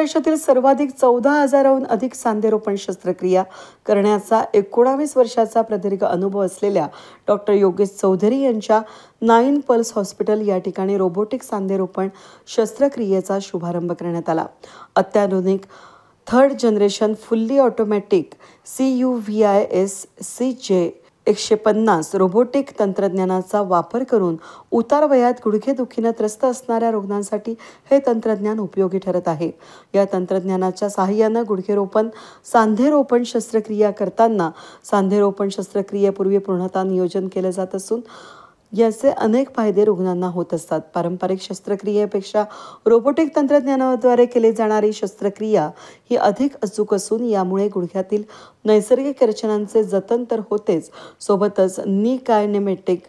महाराष्ट्रातील सर्वाधिक 14,000हून अधिक सांधेरोपण शस्त्रक्रिया करण्याचा 19 वर्षाचा प्रदीर्घ अनुभव असलेल्या डॉक्टर योगेश चौधरी यांच्या 9 पल्स हॉस्पिटल या ठिकाणी रोबोटिक सांधेरोपण शस्त्रक्रियेचा शुभारंभ करण्यात आला। अत्याधुनिक third generation fully automatic CUVIS CJ150 robotic तंत्रज्ञानाचा वापर करून उतार वयात गुडघेदुखीने त्रस्त असणाऱ्या रुग्णांसाठी हे तंत्रज्ञान उपयोगी ठरत आहे। या तंत्रज्ञानाच्या सहाय्याने गुडघेरोपण सांधेरोपण शस्त्रक्रिया करताना सांधेरोपण शस्त्रक्रियेपूर्वी पूर्णतः नियोजन केले जात असून याचे अनेक फायदे रुग्णांना होत असतात। पारंपरिक शस्त्रक्रियेपेक्षा रोबोटिक तंत्रज्ञानाद्वारे केली जाणारी शस्त्रक्रिया ही अधिक अचूक असून यामुळे गुडघ्यातील नैसर्गिक रचनांचे जतन तर होतेच, सोबतच नी कायनेमॅटिक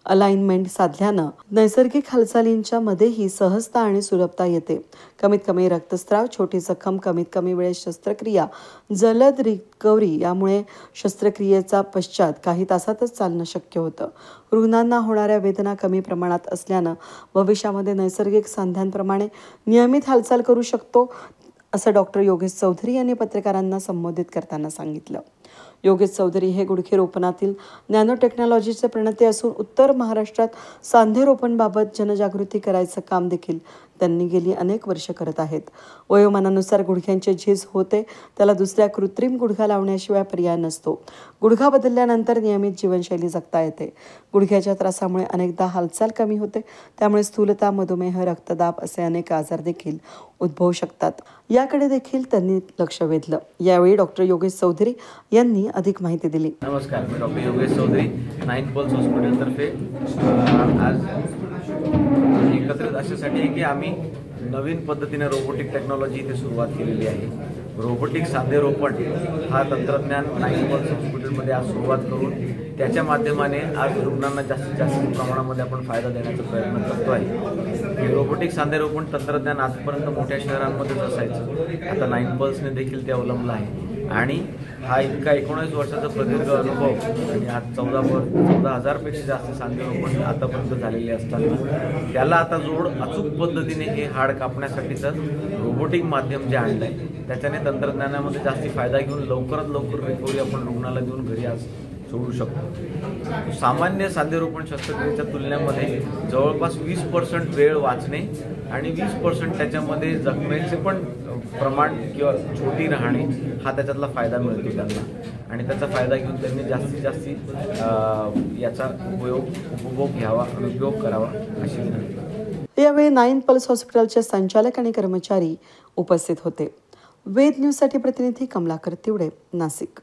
अलाइनमेंट साधल्याने नैसर्गिक हालचालींच्या मध्येही सहजता आणि सुलभता येते। कमीत कमी रक्तस्राव, छोटी जखम, कमीत कमी वेळेत शस्त्रक्रिया, जलद रिकव्हरी यामुळे शस्त्रक्रियेचा पश्चात काही तासातच चालणं शक्य होतं। रुग्णांना होणाऱ्या वेदना कमी प्रमाणात असल्याने भविष्यामध्ये नैसर्गिक सांध्यांप्रमाणे नियमित हालचाल करू शकतो असं डॉक्टर योगेश चौधरी यांनी पत्रकारांना संबोधित करताना सांगितलं। योगेश चौधरी हे गुडघेरोपणातील नॅनो टेक्नॉलॉजीचे प्रणेते असून उत्तर महाराष्ट्रात सांधेरोपणाबाबत जनजागृती करायचं काम देखील त्यांनी गेली अनेक वर्ष करत आहेत। वयोमानानुसार गुडघ्यांचे झीज होते, त्याला दुसऱ्या कृत्रिम गुडघा लावण्याशिवाय पर्याय नसतो। गुडघा बदलल्यानंतर नियमित जीवनशैली जगता येते। गुडघ्याच्या त्रासामुळे अनेकदा हालचाल कमी होते, त्यामुळे स्थूलता, मधुमेह, रक्तदाब असे अनेक आजार देखील उद्भवू शकतात। याकडे देखील त्यांनी लक्ष वेधलं। यावेळी डॉक्टर योगेश चौधरी यांनी अधिक माहिती दिली। नमस्कार, मी डॉक्टर योगेश चौधरी 9 पल्स हॉस्पिटलतर्फे आज एकत्रित अशासाठी की आम्ही नवीन पद्धतीने रोबोटिक टेक्नॉलॉजी इथे सुरुवात केलेली आहे। रोबोटिक सांधेरोपण हा तंत्रज्ञान 9 पल्स हॉस्पिटलमध्ये आज सुरुवात करून त्याच्या माध्यमाने आज रुग्णांना जास्तीत जास्त प्रमाणामध्ये आपण फायदा देण्याचा प्रयत्न करतो आहे। हे रोबोटिक सांधेरोपण तंत्रज्ञान आजपर्यंत मोठ्या शहरांमध्येच असायचं, आता 9 पल्सने देखील ते अवलंबलं आहे आणि हा इतका 19 वर्षाचा प्रदीर्घ अनुभव आणि आज 14,000पेक्षा जास्त सांधेरोपण आतापर्यंत झालेले असतात। त्याला आता जोड अचूक पद्धतीने हे हाड कापण्यासाठीचं रोबोटिक माध्यम जे आणलं आहे त्याच्याने तंत्रज्ञानामध्ये जास्ती फायदा घेऊन लवकरात लवकर रिकव्हरी आपण रुग्णाला देऊन घरी आज सोडू शकतो। सामान्य सांधेरोपण शस्त्रक्रियेच्या तुलनेमध्ये जवळपास 20% वेळ वाचणे आणि 20% त्याच्यामध्ये जखमेचे पण प्रमाण किंवा छोटी राहणे हा त्याच्यातला फायदा मिळतो त्यांना आणि त्याचा फायदा घेऊन त्यांनी जास्तीत जास्त याचा उपभोग घ्यावा आणि उपयोग करावा अशी विनंती। यावेळी 9 पल्स हॉस्पिटलचे संचालक आणि कर्मचारी उपस्थित होते। वेद न्यूजसाठी प्रतिनिधी कमलाकर तिवडे, नाशिक।